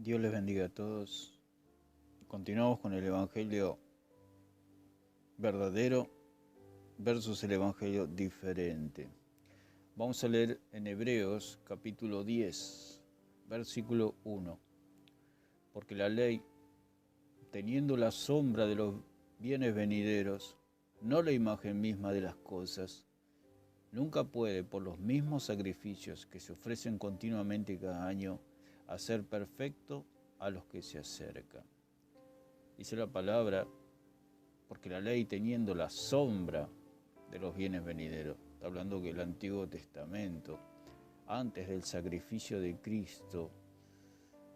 Dios les bendiga a todos. Continuamos con el Evangelio verdadero versus el Evangelio diferente. Vamos a leer en Hebreos capítulo 10, versículo 1. Porque la ley, teniendo la sombra de los bienes venideros, no la imagen misma de las cosas, nunca puede, por los mismos sacrificios que se ofrecen continuamente cada año, hacer perfecto a los que se acercan. Dice la palabra, porque la ley teniendo la sombra de los bienes venideros, está hablando que el Antiguo Testamento, antes del sacrificio de Cristo,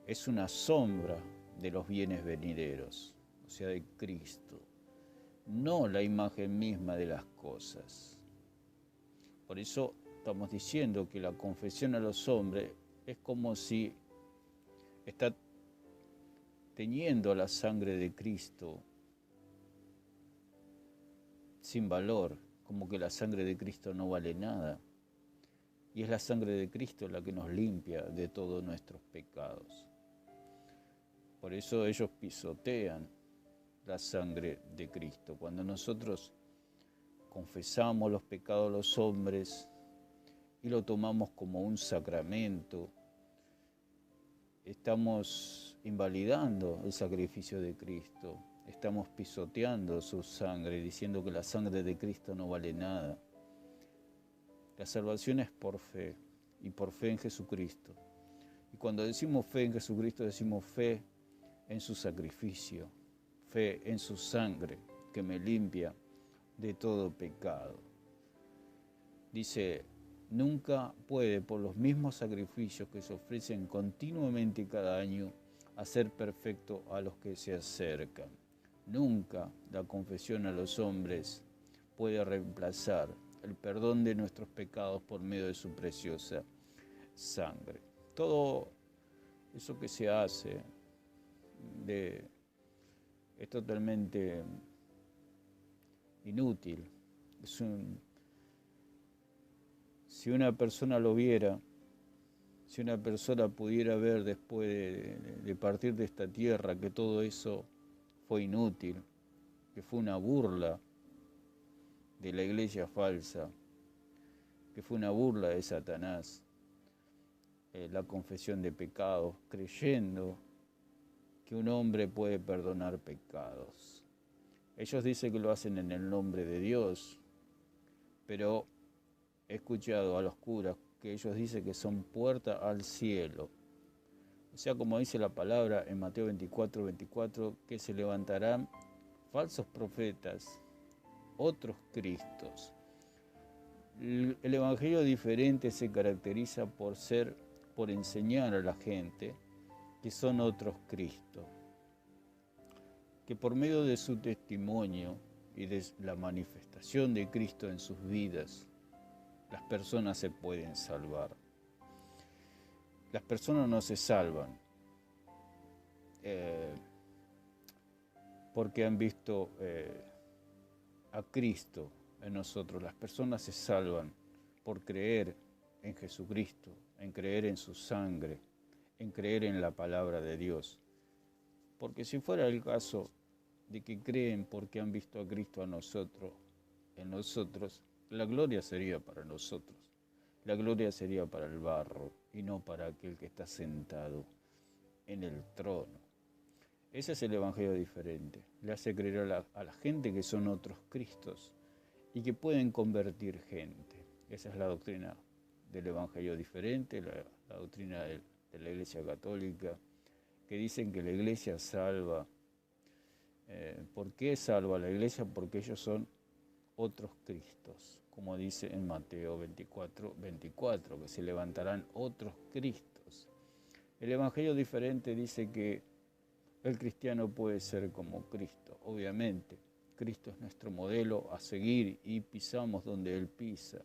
es una sombra de los bienes venideros, o sea, de Cristo, no la imagen misma de las cosas. Por eso estamos diciendo que la confesión a los hombres es como si está teniendo la sangre de Cristo sin valor, como que la sangre de Cristo no vale nada. Y es la sangre de Cristo la que nos limpia de todos nuestros pecados. Por eso ellos pisotean la sangre de Cristo. Cuando nosotros confesamos los pecados de los hombres y lo tomamos como un sacramento, estamos invalidando el sacrificio de Cristo. Estamos pisoteando su sangre, diciendo que la sangre de Cristo no vale nada. La salvación es por fe, y por fe en Jesucristo. Y cuando decimos fe en Jesucristo, decimos fe en su sacrificio, fe en su sangre, que me limpia de todo pecado. Dice, nunca puede, por los mismos sacrificios que se ofrecen continuamente cada año, hacer perfecto a los que se acercan. Nunca la confesión a los hombres puede reemplazar el perdón de nuestros pecados por medio de su preciosa sangre. Todo eso que se hace es totalmente inútil. Si una persona lo viera, si una persona pudiera ver después de partir de esta tierra que todo eso fue inútil, que fue una burla de la iglesia falsa, que fue una burla de Satanás, la confesión de pecados, creyendo que un hombre puede perdonar pecados. Ellos dicen que lo hacen en el nombre de Dios, pero he escuchado a los curas que ellos dicen que son puerta al cielo. O sea, como dice la palabra en Mateo 24, que se levantarán falsos profetas, otros cristos. El evangelio diferente se caracteriza por enseñar a la gente que son otros Cristos, que por medio de su testimonio y de la manifestación de Cristo en sus vidas, las personas se pueden salvar. Las personas no se salvan porque han visto a Cristo en nosotros. Las personas se salvan por creer en Jesucristo, en creer en su sangre, en creer en la palabra de Dios. Porque si fuera el caso de que creen porque han visto a Cristo en nosotros, la gloria sería para nosotros. La gloria sería para el barro y no para aquel que está sentado en el trono. Ese es el evangelio diferente. Le hace creer a la gente que son otros Cristos y que pueden convertir gente. Esa es la doctrina del evangelio diferente, la doctrina de la Iglesia Católica, que dicen que la Iglesia salva. ¿Por qué salva la Iglesia? Porque ellos son otros Cristos, como dice en Mateo 24, que se levantarán otros Cristos. El evangelio diferente dice que el cristiano puede ser como Cristo, obviamente. Cristo es nuestro modelo a seguir y pisamos donde Él pisa.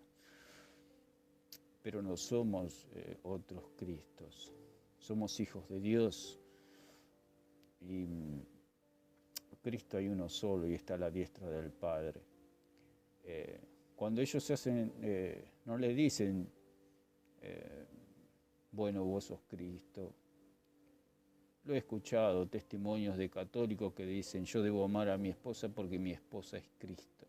Pero no somos otros Cristos. Somos hijos de Dios y Cristo hay uno solo y está a la diestra del Padre. Cuando ellos se hacen, no le dicen, bueno, vos sos Cristo, Lo he escuchado, testimonios de católicos que dicen, yo debo amar a mi esposa porque mi esposa es Cristo.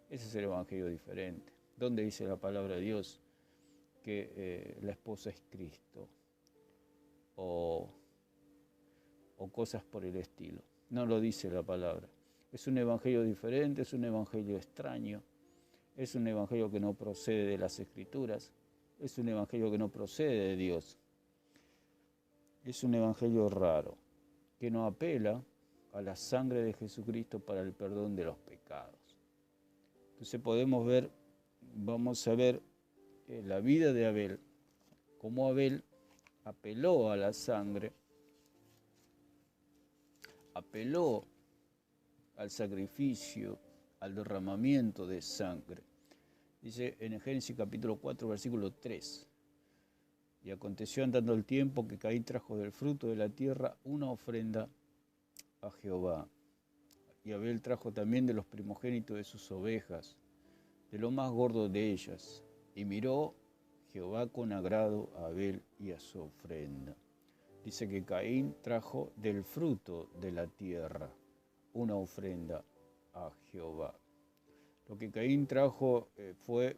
Ese es el evangelio diferente. ¿Dónde dice la palabra de Dios que la esposa es Cristo? O cosas por el estilo. No lo dice la palabra. Es un evangelio diferente, es un evangelio extraño, es un evangelio que no procede de las Escrituras, es un evangelio que no procede de Dios. Es un evangelio raro, que no apela a la sangre de Jesucristo para el perdón de los pecados. Entonces vamos a ver la vida de Abel, cómo Abel apeló a la sangre, apeló al sacrificio, al derramamiento de sangre. Dice en Génesis capítulo 4, versículo 3. Y aconteció andando el tiempo que Caín trajo del fruto de la tierra una ofrenda a Jehová. Y Abel trajo también de los primogénitos de sus ovejas, de lo más gordo de ellas. Y miró Jehová con agrado a Abel y a su ofrenda. Dice que Caín trajo del fruto de la tierra una ofrenda a Jehová. Lo que Caín trajo fue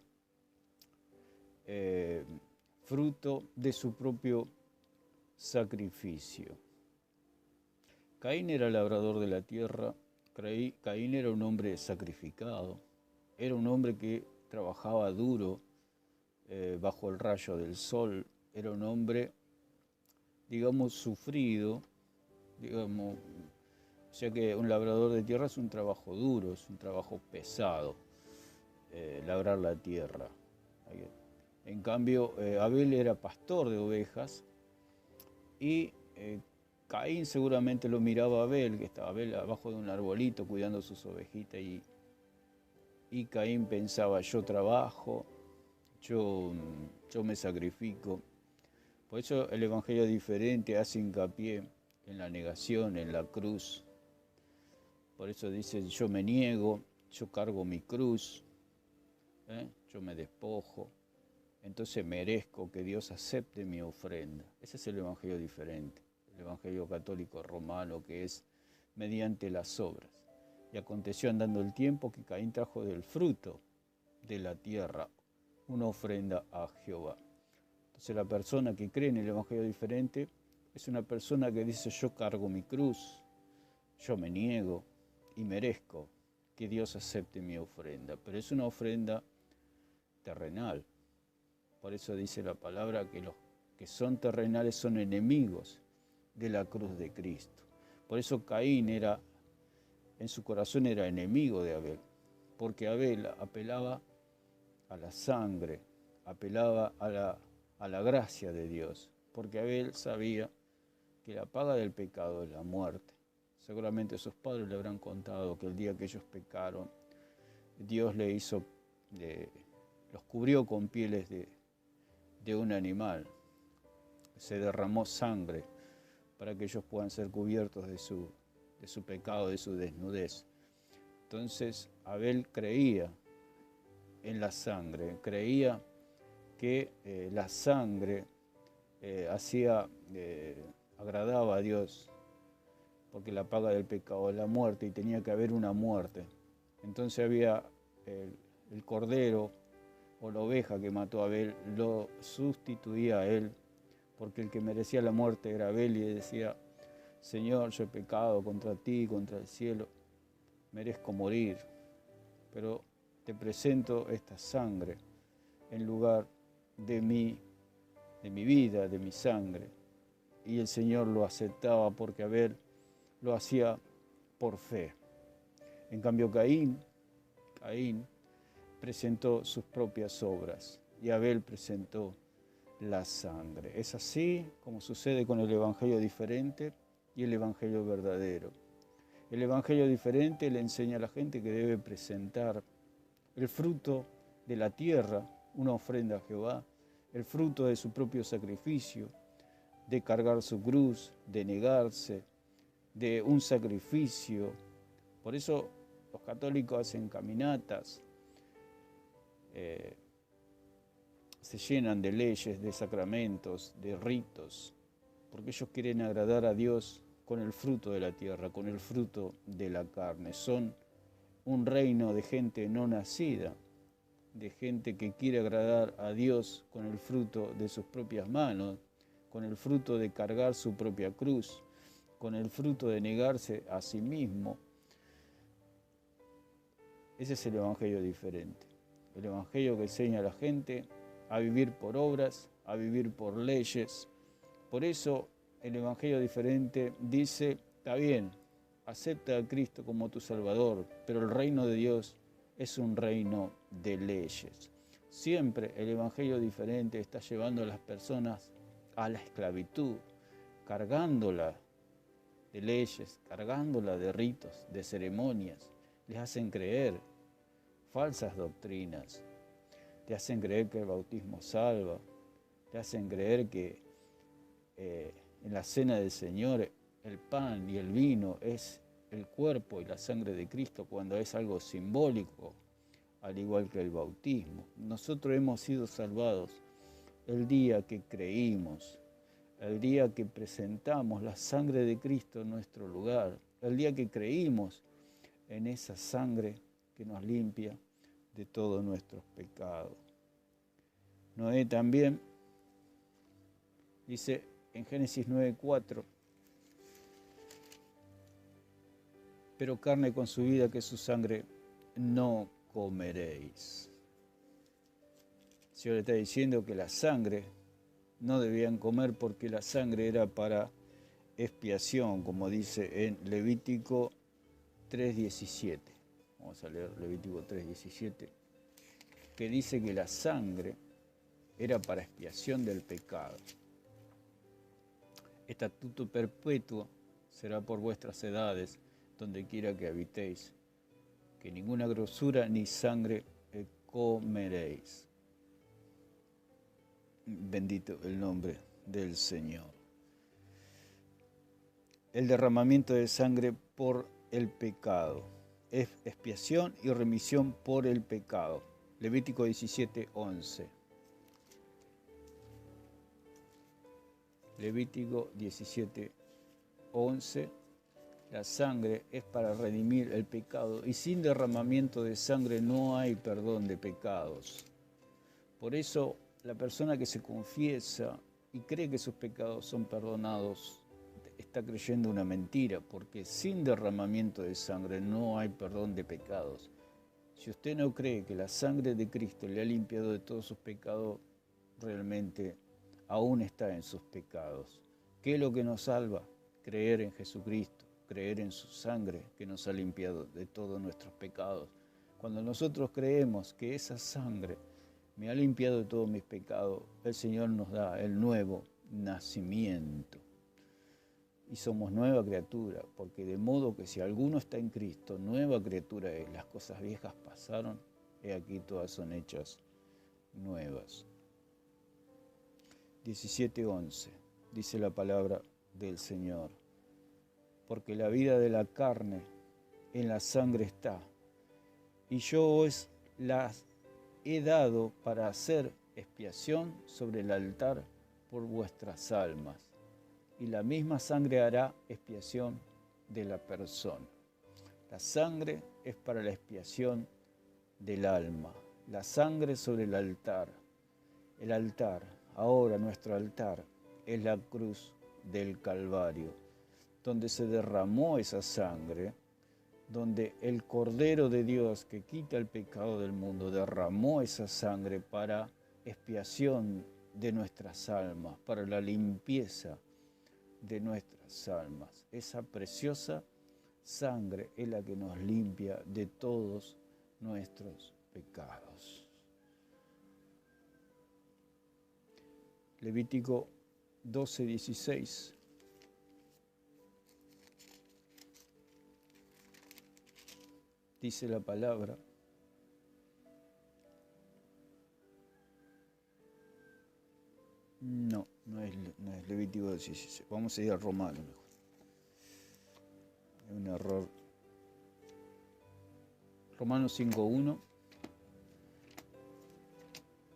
fruto de su propio sacrificio. Caín era labrador de la tierra, Caín era un hombre sacrificado, era un hombre que trabajaba duro bajo el rayo del sol, era un hombre, digamos, sufrido, digamos, o sea que un labrador de tierra es un trabajo duro, es un trabajo pesado, labrar la tierra. En cambio, Abel era pastor de ovejas y Caín seguramente lo miraba a Abel, que estaba Abel abajo de un arbolito cuidando sus ovejitas y Caín pensaba, yo trabajo, yo me sacrifico. Por eso el evangelio diferente hace hincapié en la negación, en la cruz. Por eso dice, yo me niego, yo cargo mi cruz, yo me despojo. Entonces merezco que Dios acepte mi ofrenda. Ese es el evangelio diferente, el evangelio católico romano, que es mediante las obras. Y aconteció andando el tiempo que Caín trajo del fruto de la tierra una ofrenda a Jehová. Entonces la persona que cree en el evangelio diferente es una persona que dice, yo cargo mi cruz, yo me niego y merezco que Dios acepte mi ofrenda. Pero es una ofrenda terrenal. Por eso dice la palabra que los que son terrenales son enemigos de la cruz de Cristo. Por eso Caín en su corazón era enemigo de Abel, porque Abel apelaba a la sangre, apelaba a la gracia de Dios, porque Abel sabía que la paga del pecado es la muerte. Seguramente sus padres le habrán contado que el día que ellos pecaron, Dios los cubrió con pieles de un animal. Se derramó sangre para que ellos puedan ser cubiertos de su pecado, de su desnudez. Entonces Abel creía en la sangre, creía que la sangre agradaba a Dios, porque la paga del pecado es la muerte y tenía que haber una muerte. Entonces había el cordero o la oveja que mató a Abel, lo sustituía a él, porque el que merecía la muerte era Abel y decía, Señor, yo he pecado contra ti, contra el cielo, merezco morir, pero te presento esta sangre en lugar de mi vida, de mi sangre. Y el Señor lo aceptaba porque Abel lo hacía por fe. En cambio Caín presentó sus propias obras y Abel presentó la sangre. Es así como sucede con el evangelio diferente y el evangelio verdadero. El evangelio diferente le enseña a la gente que debe presentar el fruto de la tierra, una ofrenda a Jehová, el fruto de su propio sacrificio, de cargar su cruz, de negarse, de un sacrificio. Por eso los católicos hacen caminatas, se llenan de leyes, de sacramentos, de ritos, porque ellos quieren agradar a Dios con el fruto de la tierra, con el fruto de la carne. Son un reino de gente no nacida, de gente que quiere agradar a Dios con el fruto de sus propias manos, con el fruto de cargar su propia cruz, con el fruto de negarse a sí mismo. Ese es el evangelio diferente. El evangelio que enseña a la gente a vivir por obras, a vivir por leyes. Por eso el evangelio diferente dice, está bien, acepta a Cristo como tu Salvador, pero el reino de Dios es un reino de leyes. Siempre el evangelio diferente está llevando a las personas a la esclavitud, cargándola de leyes, cargándola de ritos, de ceremonias. Les hacen creer falsas doctrinas, te hacen creer que el bautismo salva, te hacen creer que en la cena del Señor el pan y el vino es el cuerpo y la sangre de Cristo, cuando es algo simbólico, al igual que el bautismo. Nosotros hemos sido salvados el día que creímos, el día que presentamos la sangre de Cristo en nuestro lugar, el día que creímos en esa sangre que nos limpia de todos nuestros pecados. Noé también dice en Génesis 9:4, pero carne con su vida, que es su sangre, no comeréis. El Señor le está diciendo que la sangre no debían comer porque la sangre era para expiación, como dice en Levítico 3:17. Vamos a leer Levítico 3:17, que dice que la sangre era para expiación del pecado. Estatuto perpetuo será por vuestras edades, donde quiera que habitéis, que ninguna grosura ni sangre comeréis. Bendito el nombre del Señor. El derramamiento de sangre por el pecado es expiación y remisión por el pecado. Levítico 17:11. Levítico 17:11. La sangre es para redimir el pecado y sin derramamiento de sangre no hay perdón de pecados. Por eso la persona que se confiesa y cree que sus pecados son perdonados está creyendo una mentira, porque sin derramamiento de sangre no hay perdón de pecados. Si usted no cree que la sangre de Cristo le ha limpiado de todos sus pecados, realmente aún está en sus pecados. ¿Qué es lo que nos salva? Creer en Jesucristo, creer en su sangre que nos ha limpiado de todos nuestros pecados. Cuando nosotros creemos que esa sangre me ha limpiado de todos mis pecados, el Señor nos da el nuevo nacimiento. Y somos nueva criatura, porque de modo que si alguno está en Cristo, nueva criatura es. Las cosas viejas pasaron, y aquí todas son hechas nuevas. 17:11, dice la palabra del Señor, porque la vida de la carne en la sangre está, y yo os las he dado para hacer expiación sobre el altar por vuestras almas, y la misma sangre hará expiación de la persona. La sangre es para la expiación del alma, la sangre sobre el altar. El altar, ahora nuestro altar, es la cruz del Calvario, donde se derramó esa sangre, donde el Cordero de Dios que quita el pecado del mundo derramó esa sangre para expiación de nuestras almas, para la limpieza de nuestras almas. Esa preciosa sangre es la que nos limpia de todos nuestros pecados. Levítico 12:16. Dice la palabra: no es Levítico 16. Vamos a ir a Romano mejor. Es un error. Romanos 5:1.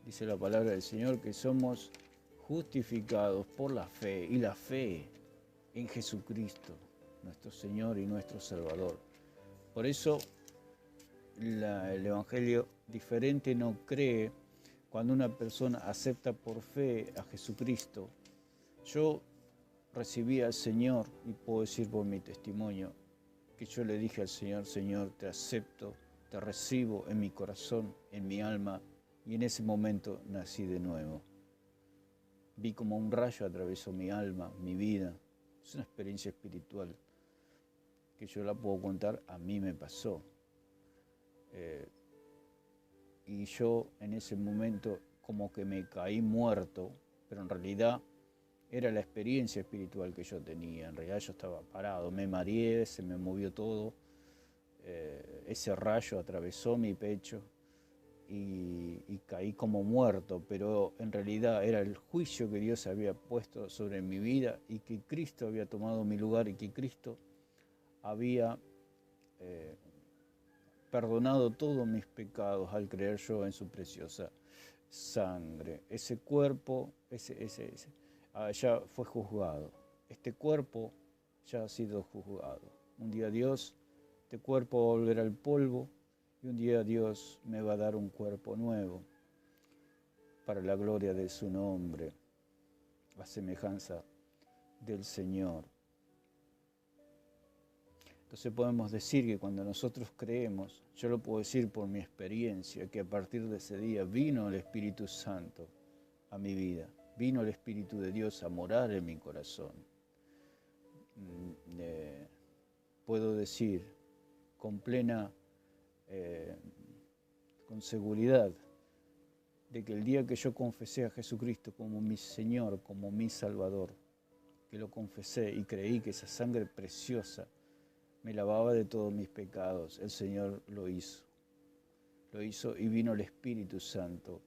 Dice la palabra del Señor que somos justificados por la fe, y la fe en Jesucristo, nuestro Señor y nuestro Salvador. Por eso el Evangelio diferente no cree cuando una persona acepta por fe a Jesucristo. Yo recibí al Señor, y puedo decir por mi testimonio, que yo le dije al Señor: Señor, te acepto, te recibo en mi corazón, en mi alma, y en ese momento nací de nuevo. Vi como un rayo atravesó mi alma, mi vida. Es una experiencia espiritual que yo la puedo contar, a mí me pasó. Y yo en ese momento como que me caí muerto, pero en realidad era la experiencia espiritual que yo tenía. En realidad yo estaba parado, me mareé, se me movió todo. Ese rayo atravesó mi pecho y caí como muerto, pero en realidad era el juicio que Dios había puesto sobre mi vida, y que Cristo había tomado mi lugar, y que Cristo había perdonado todos mis pecados al creer yo en su preciosa sangre. Ese cuerpo ya fue juzgado. Este cuerpo ya ha sido juzgado. Un día Dios, este cuerpo va a volver al polvo, y un día Dios me va a dar un cuerpo nuevo para la gloria de su nombre, a semejanza del Señor. Entonces podemos decir que cuando nosotros creemos, yo lo puedo decir por mi experiencia, que a partir de ese día vino el Espíritu Santo a mi vida, vino el Espíritu de Dios a morar en mi corazón. Puedo decir con plena, con seguridad, de que el día que yo confesé a Jesucristo como mi Señor, como mi Salvador, que lo confesé y creí que esa sangre preciosa me lavaba de todos mis pecados, el Señor lo hizo. Lo hizo, y vino el Espíritu Santo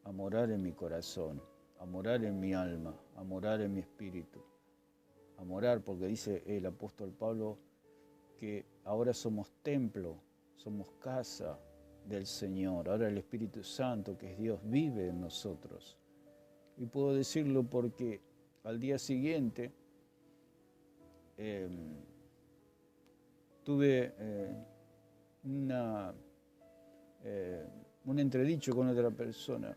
a morar en mi corazón, a morar en mi alma, a morar en mi espíritu, a morar, porque dice el apóstol Pablo que ahora somos templo, somos casa del Señor. Ahora el Espíritu Santo, que es Dios, vive en nosotros. Y puedo decirlo porque al día siguiente tuve un entredicho con otra persona,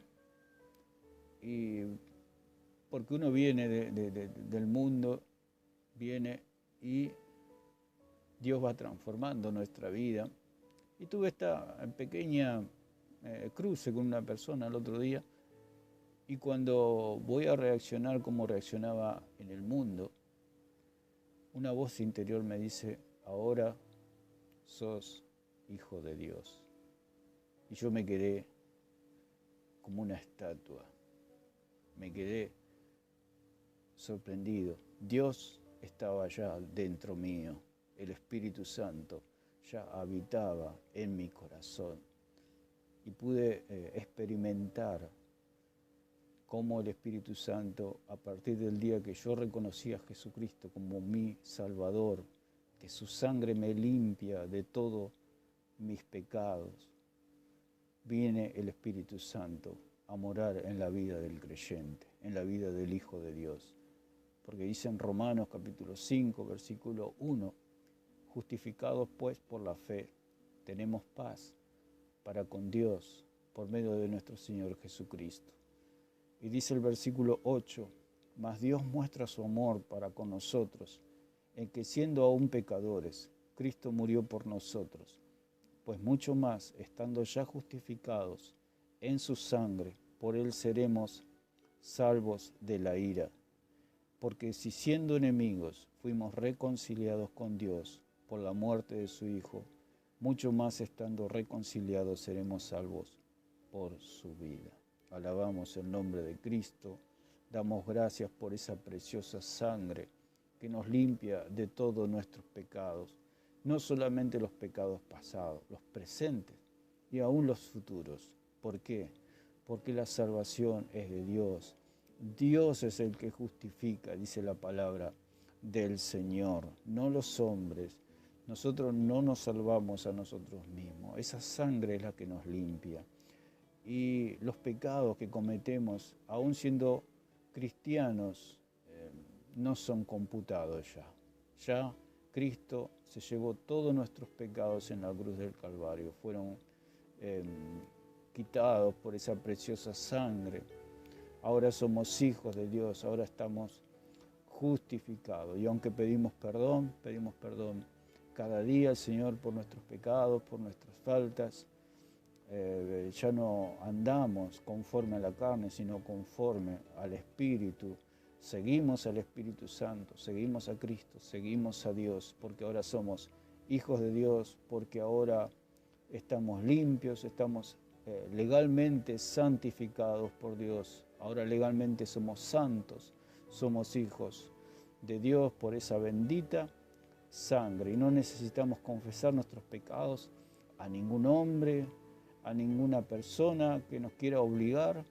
y porque uno viene del mundo, viene y Dios va transformando nuestra vida, y tuve esta pequeña cruce con una persona el otro día, y cuando voy a reaccionar como reaccionaba en el mundo, una voz interior me dice: ahora sos hijo de Dios. Y yo me quedé como una estatua, me quedé sorprendido. Dios estaba ya dentro mío, el Espíritu Santo ya habitaba en mi corazón, y pude experimentar cómo el Espíritu Santo, a partir del día que yo reconocí a Jesucristo como mi Salvador, que su sangre me limpia de todos mis pecados, viene el Espíritu Santo a morar en la vida del creyente, en la vida del Hijo de Dios. Porque dice en Romanos capítulo 5, versículo 1, justificados pues por la fe, tenemos paz para con Dios por medio de nuestro Señor Jesucristo. Y dice el versículo 8, mas Dios muestra su amor para con nosotros, en que siendo aún pecadores, Cristo murió por nosotros. Pues mucho más, estando ya justificados en su sangre, por él seremos salvos de la ira. Porque si siendo enemigos fuimos reconciliados con Dios por la muerte de su Hijo, mucho más estando reconciliados seremos salvos por su vida. Alabamos el nombre de Cristo, damos gracias por esa preciosa sangre que nos limpia de todos nuestros pecados, no solamente los pecados pasados, los presentes y aún los futuros. ¿Por qué? Porque la salvación es de Dios. Dios es el que justifica, dice la palabra del Señor, no los hombres. Nosotros no nos salvamos a nosotros mismos. Esa sangre es la que nos limpia. Y los pecados que cometemos, aún siendo cristianos no son computados ya. Ya Cristo se llevó todos nuestros pecados en la cruz del Calvario. Fueron quitados por esa preciosa sangre. Ahora somos hijos de Dios, ahora estamos justificados. Y aunque pedimos perdón cada día al Señor por nuestros pecados, por nuestras faltas. Ya no andamos conforme a la carne, sino conforme al Espíritu. Seguimos al Espíritu Santo, seguimos a Cristo, seguimos a Dios, porque ahora somos hijos de Dios, porque ahora estamos limpios, estamos legalmente santificados por Dios. Ahora legalmente somos santos, somos hijos de Dios por esa bendita sangre. Y no necesitamos confesar nuestros pecados a ningún hombre, a ninguna persona que nos quiera obligar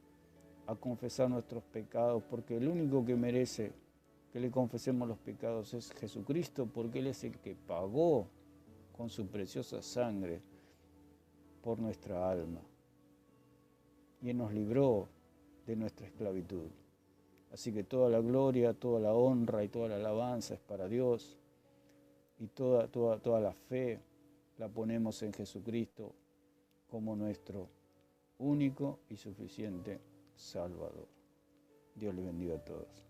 a confesar nuestros pecados, porque el único que merece que le confesemos los pecados es Jesucristo, porque Él es el que pagó con su preciosa sangre por nuestra alma y Él nos libró de nuestra esclavitud. Así que toda la gloria, toda la honra y toda la alabanza es para Dios, y toda la fe la ponemos en Jesucristo como nuestro único y suficiente Salvador. Dios les bendiga a todos.